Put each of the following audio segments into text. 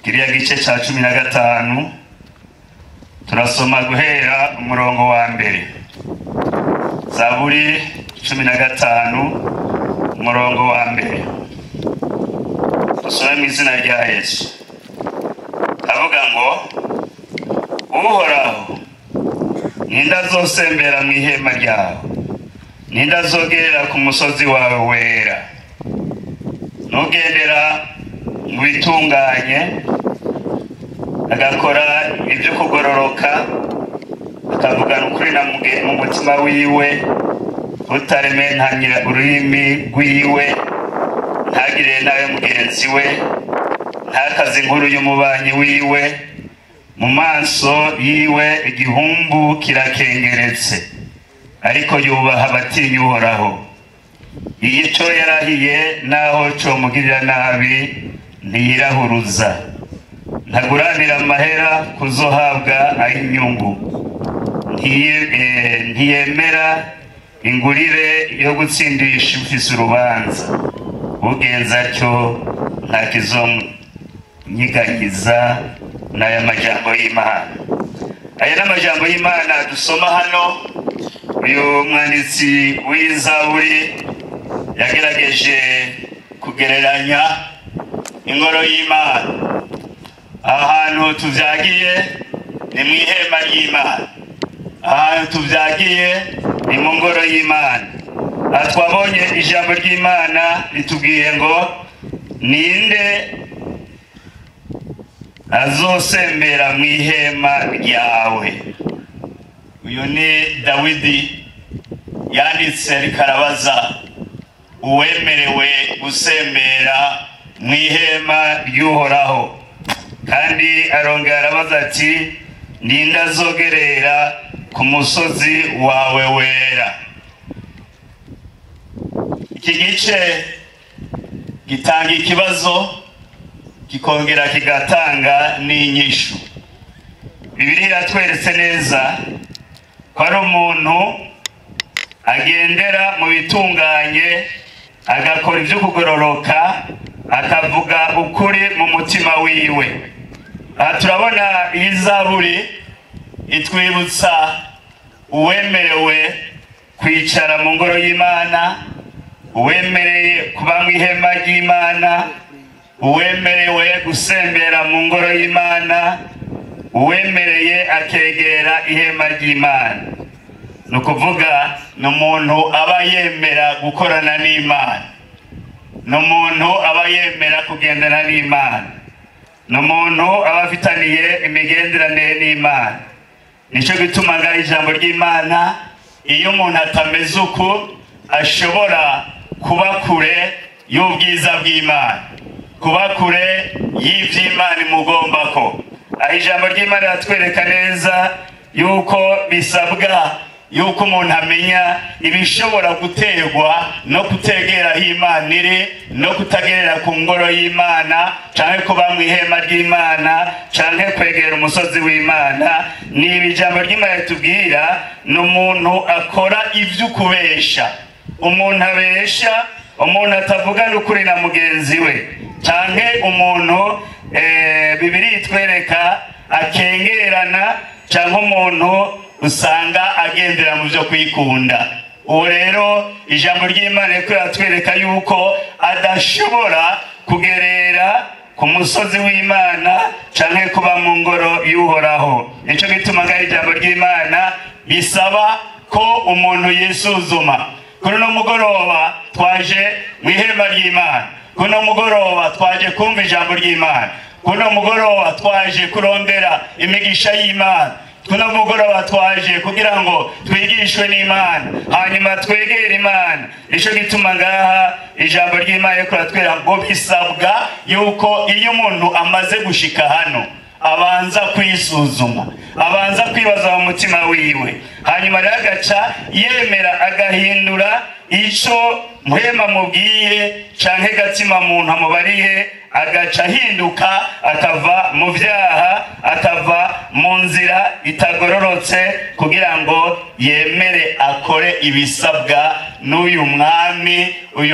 kiriya gice ca 15 turasoma guhera umurongo wa mbere. Zaburi 15 umurongo wa mbere. Dusome mu izina rya Yesu. Avuga ngo Uhoraho ninda zosembera mu ihema ryawe, ninda zogerera ku musozi wawe wera. Nugendera mu bitunganye, agakora ibyo kugororoka, akavugana ukuri mu mutima wiwe, utarementanya ururimi rwiwe, ntagire nawe mugenzi we, ntakaze inkuru y'umubanyi wiwe. Mu maso yiwe igihumbu kirakengeretse, ariko yubaha abatinya Uhoraho. Ico yarahiye naho co mugirira nabi ntiyirahuruza. Ntaguranira amahera kuzohabwa ayinyungu. Ntiyemera ingurire yo gutsindisha ufise urubanza. Ugenza atyo ntakizomnyiganyiza n'aya majambo y'Imana. Aya n'amajambo y'Imana dusoma hano. Uyu mwanditsi w'Izaburi yagerageje kugereranya ingoro y'Imana. Ahantu tuvyagiye ni mu ihema ry'Imana, ahantu tuvyagiye ni mu ngoro y'Imana. Twabonye ijambo ry'Imana ritubwiye ngo ninde azosembera mu ihema ryawe. Uyu ni Dawidi yanditse ariko arabaza uwemerewe gusembera mu ihema ry'Uhoraho, kandi arongera arabaza ati ninde azogerera ku musozi wawe wera. Iki gice gitanga ikibazo kikongera kigatanga n'inyishu. Bibiliya iratweretse neza ko ari umuntu agendera mu bitunganye, agakora ibyo kugororoka, akavuga ukuri mu mutima wiwe. Aha turabona iyi Zaburi itwibutsa uwemerewe kwicara mu ngoro y'Imana, uwemereye kuba mu ihema ry'Imana, uwemerewe gusembera mu ngoro y'Imana, uwemereye akegera ihema ry'Imana. Nukuvuga n'umuntu aba yemera gukorana n'Imana, n'umuntu aba yemera kugendana n'Imana, n'umuntu aba afitaniye imigenderanire n'Imana. Nico gituma ngaho ijambo ry'Imana iyo umuntu atameze uko ashobora kuba kure y'ubwiza bw'Imana, kuba kure y'ivy'Imana imugombako. Aho ijambo ry'Imana ratwereka neza yuko bisabwa yuko umuntu amenya ibishobora guterwa no kutegera Imana iri, no kutagerera ku ngoro y'Imana, canke kuba mu ihema ry'Imana, canke kwegera umusozi w'Imana. Ni ijambo ry'Imana ritubwira n'umuntu akora ivyo kubesha, umuntu abesha, umuntu atavugana ukuri na mugenzi we, canke umuntu Bibiliya itwereka akengerana, canke umuntu usanga agendera mu byo kwikunda. Uwo rero ijambo ry'Imana riko ratwereka yuko adashobora kugerera ku musozi w'Imana canke kuba mu ngoro y'Uhoraho. Nico gituma ngaho ijambo ry'Imana bisaba ko umuntu yisuzuma. Kuno mugoroba twaje mu ihema ry'Imana, kuno mugoroba twaje kumva ijambo ry'Imana, kuno mugoroba twaje kurondera imigisha y'Imana, kuno mugoroba twaje kugira ngo twigishwe n'Imana, hanyuma twegere Imana. Nico gituma ngaha ijambo ry'Imana riko ratwera ngo bisabwa yuko iyo umuntu amaze gushika hano abanza kwisuzuma, abanza kwibaza mu mutima wiwe, hanyuma rero agaca yemera agahindura ico muhema mubwiye canke gatima muntu amubariye, agaca hinduka akava mu vyaha, akava mu nzira itagororotse kugira ngo yemere akore ibisabwa n'uyu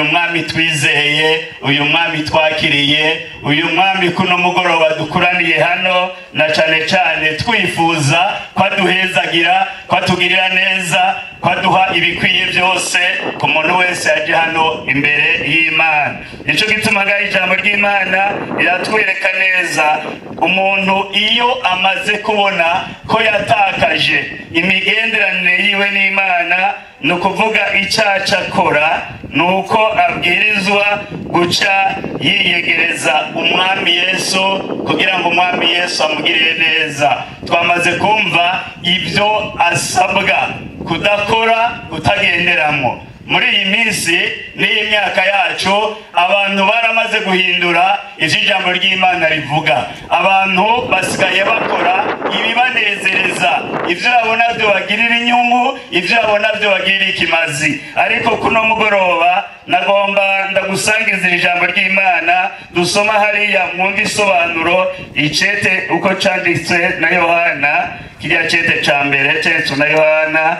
mwami twizeye, uyu mwami twakiriye, uyu mwami kuno mugoroba dukuraniye hano, na cyane twifuza kwaduhezagira, kwatugirira neza, kwaduha ibikwiye byose ku muntu wese yaje hano imbere y'Imana. Nico gituma ijambo ry'Imana riratwereka neza umuntu iyo amaze kubona ko yatakaje imigenderanire yiwe n'Imana, no kuvuga icyaca akora, nuko abwirizwa guca yiyegereza umwami Yesu kugira ngo umwami Yesu amugirire neza. Twamaze kumva ibyo asabwa kudakora, kutagenderamo. Muri iyi minsi n'iyi myaka yacu abantu baramaze guhindura ijambo ry'Imana rivuga. Abantu basigaye bakora ibibanezereza, ibyo babona byo bagirira inyungu, ibyo babona byo bagirira ikimazi. Ariko kuno mugoroba nagomba ndagusangiza ijambo ry'Imana dusoma hariya mu isobanuro icete uko cyanditse na Yohana, kiriya cete cya mbere cyanditswe na Yohana.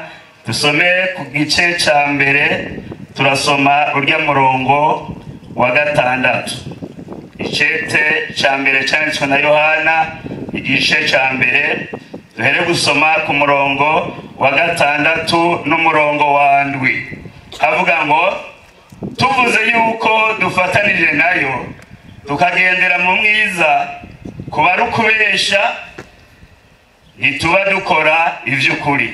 Dusome ku gice cya mbere, turasoma urya murongo wa 6. Icete cya mbere cyanditswe na Yohana, igice cya mbere, duhere gusoma ku murongo wa 6 n'umurongo wa 7. Havuga ngo, tuvuze yuko dufatanije nayo tukagendera mu mwiza, kuba ari ukubesha, ntituba dukora iby'ukuri.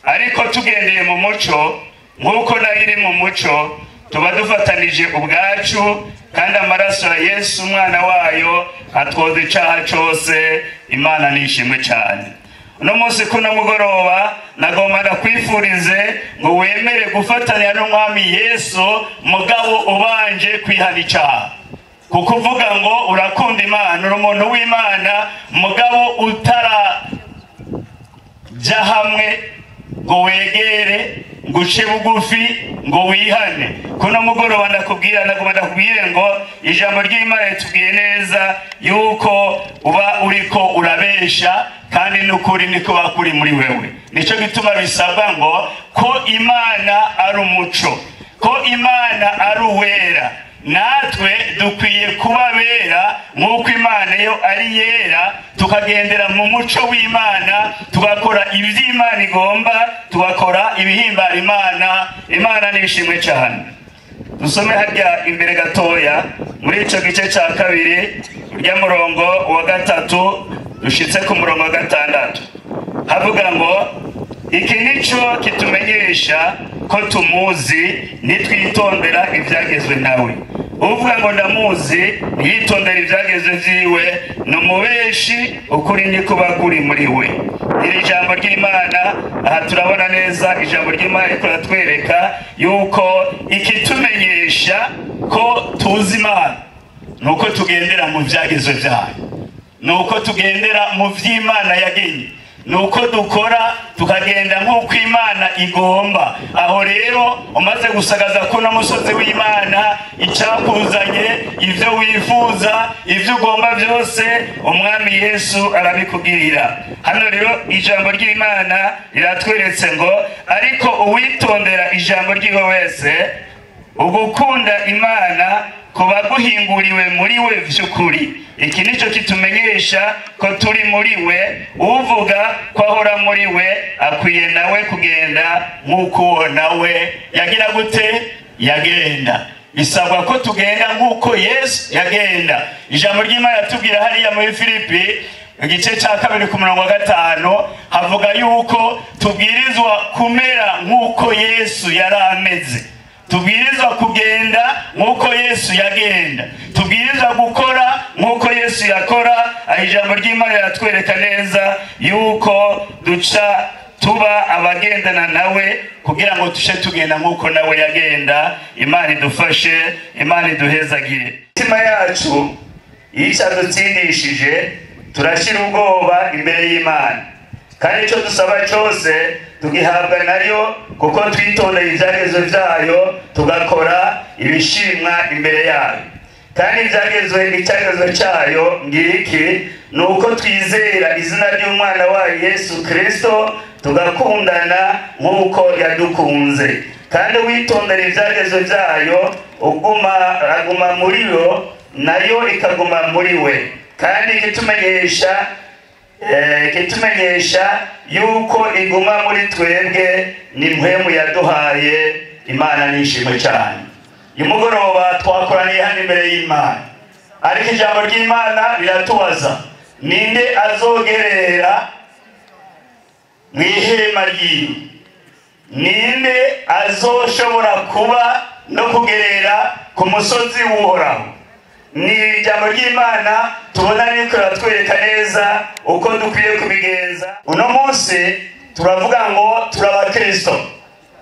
Ariko tugendeye mu muco nk'uko nayo iri mu muco, tuba dufatanije ubwacu, kandi amaraso ya Yesu umwana wayo atwoza icyaha cyose. Imana nishimwe cyane. Uno munsi kuno mugoroba nagomba ndakwifurize ngo wemere gufatanya n'umwami Yesu, mugabo ubanje kwihana icyaha. Kuko uvuga ngo urakunda Imana, uri umuntu w'Imana, mugabo utarajya hamwe ngo wegere, ngo uce bugufi, ngo wihane. Kuno mugoroba ndakubwire ngo ijambo ry'Imana ritubwiye neza yuko uba uriko urabesha, kandi n'ukuri niko bakuri muri wewe. Nico gituma bisabwa ngo ko Imana ari umuco, ko Imana ari uwera, natwe dukwiye kuba bera nk'uko Imana yo ari yera, tukagendera mu muco w'Imana, tugakora iby'Imana igomba, tugakora ibihimbara Imana. Imana nishimwe cyane. Dusome harya imbere gatoya muri ico gice cya 2 urya murongo wa 3 dushitse ku murongo wa 6. Havuga ngo, iki nico kitumenyesha ko tumuzi nitwitondera ibyagezwe nawe. Uvuga ngo ndamuzi ntiyitondera ibyagezwe vyiwe, n'umubeshi, ukuri nikuba kuri muri we. Iri jambo ry'Imana aha turabona neza ijambo ry'Imana riratwereka yuko ikitumenyesha ko tuzi Imana nuko tugendera mu byagezwe vyayo, nuko tugendera mu vy'Imana yagenye, nuko dukora tukagenda nk'uko Imana igomba. Aho rero umaze gusagaza kuno musozi w'Imana, icyakuzanye, ibyo wifuza, ibyo ugomba byose, umwami Yesu arabikugirira. Hano rero ijambo ry'Imana riratweretse ngo, ariko uwitondera ijambo ry'iwe wese, ugukunda Imana kuba guhinguriwe muri we by'ukuri. Iki nico kitumenyesha ko turi muri we. Uvuga ko ahora muri we akwiye nawe kugenda nk'uko nawe yagira gute, yagenda. Bisabwa ko tugenda nk'uko Yesu yagenda. Ijambo ry'Imana tubwira hariya muri Filipi igice cya 2 ku murongo wa 5 havuga yuko tubwirizwa kumera nk'uko Yesu yari ameze. Tubwirizwa kugenda nk'uko Yesu yagenda, tubwirizwa gukora nk'uko Yesu yakora. Ijambo ry'Imana riratwereka neza yuko duca tuba abagendana nawe kugira ngo tushe tugenda nk'uko nawe yagenda. Imana idufashe, Imana iduhezagire. Imitima yacu yicadutsindishije, turashira ubwoba imbere y'Imana, kandi icyo dusaba cyose tugihabwa nayo, kuko twitondeye ibyagezwe byayo, tugakora ibishimwa imbere yayo. Kandi icyagezwe cyayo ngiki, nuko twizera izina ry'umwana wayo Yesu Kristo, tugakundana nk'uko yadukunze. kandi witondera ibyagezwe byayo aguma muri yo nayo ikaguma muri we, kandi kitumenyesha yuko iguma muri twebwe ni mpwemu yaduhaye. Imana nishimwe cyane. Yumugoroba twakoraniye hano imbere y'Imana, ariko ijambo ry'Imana riratubaza ninde azogerera mu ihema ryiwe, ninde azoshobora kuba no kugerera ku musozi w'Uhoraho. Ni ijambo ry'Imana tubona riko ratwereka neza uko dukwiye kubigenza. Uno munsi turavuga ngo turabakristo,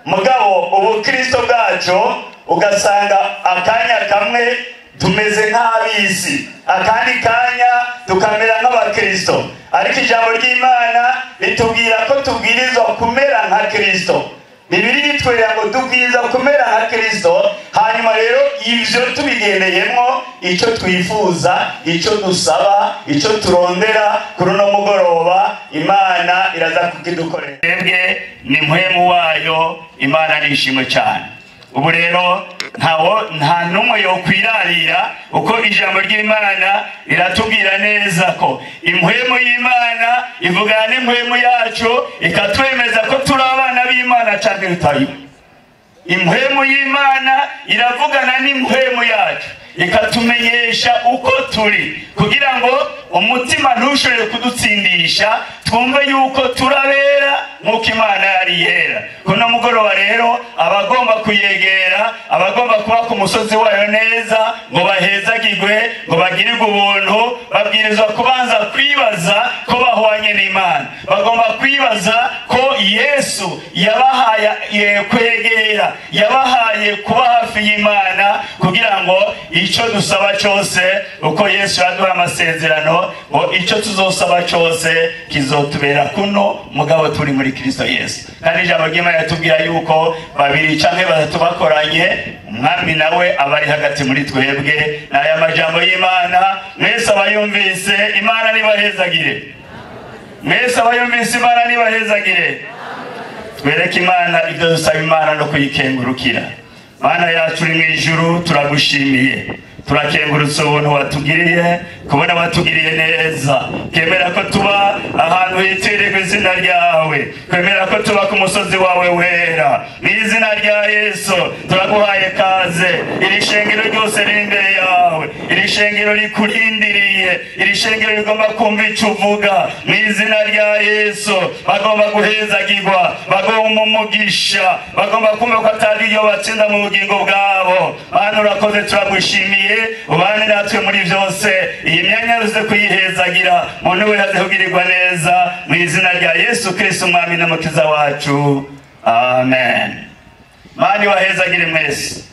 mugabo ubu Kristo bwacu ugasanga akanya kamwe tumeze nk'abisi, akandi kanya tukamera nk'abakristo, ariko ijambo ry'Imana ritubwira ko tubwirizwa kumera nka Kristo. Bibiliya itwereka ngo tubwirizwa kumera nka Kristo. Hanyuma rero ivyo tubigendeyemo, icyo twifuza, icyo dusaba, icyo turondera kuri no mugoroba, Imana iraza kukidukorera. Twebwe ni mpwemu wayo, Imana nishimwe cyane. Ubu rero nta numwe yo kwirarira uko ijambo ry'Imana riratubwira neza ko impwemu y'Imana ivugana n'impwemu yacu, ikatwemeza ko turi abana b'Imana cyane rutayo. Impwemu y'Imana iravugana n'impwemu yacu, ikatumenyesha uko turi, kugira ngo umutima ntushobore kudutsindisha, twumve yuko turabera nk'uko Imana yari yera. Kuno mugoroba rero abagomba kuyegera, abagomba kuba ku musozi wayo neza ngo bahezagirwe, ngo bagirirwe ubuntu, babwirizwa kubanza kwibaza ko bahwanye n'Imana. Bagomba kwibaza ko Yesu yabahaye kwegera, yabahaye kuba hafi y'Imana, kugira ngo icyo dusaba cyose, uko Yesu yaduha amasezerano ngo icyo tuzosaba cyose kizotubera kuno mugabo turi muri Kristo Yesu. Kandi ijambo ry'Imana yatubwira yuko babiri canke batatu bakoranye, umwami nawe abari hagati muri twebwe. N'aya majambo y'Imana mwese abayumvise, Imana nibahezagire. Mwese abayumvise, Imana nibahezagire. Twereke Imana ibyo dusaba Imana no kuyikengurukira. Mana yacu uri mu ijuru, turagushimiye, turakengurutse ubuntu watugiriye, kubona watugiriye neza. Kemera ko tuba ahantu hitirirwa izina ryawe, kwemera ko tuba ku musozi wawe wera. Mu izina rya Yesu turaguhaye kaze. Iri shengero ryose riri imbere yawe, iri shengero rikurindiriye, iri shengero rigomba kumva icyo uvuga. Mu izina rya Yesu bagomba guhezagirwa, bagomba umugisha, bagomba kumva ko atari iyo batsinda mu bugingo bwabo. Mana urakoze, turagushimiye, ubane natwe muri byose. Iyi myanya ruze kuyihezagira, muntu we haze kugirirwa neza, mu izina rya Yesu Kristo umwami n'umukiza wacu, amen. Mani wahezagire mwese.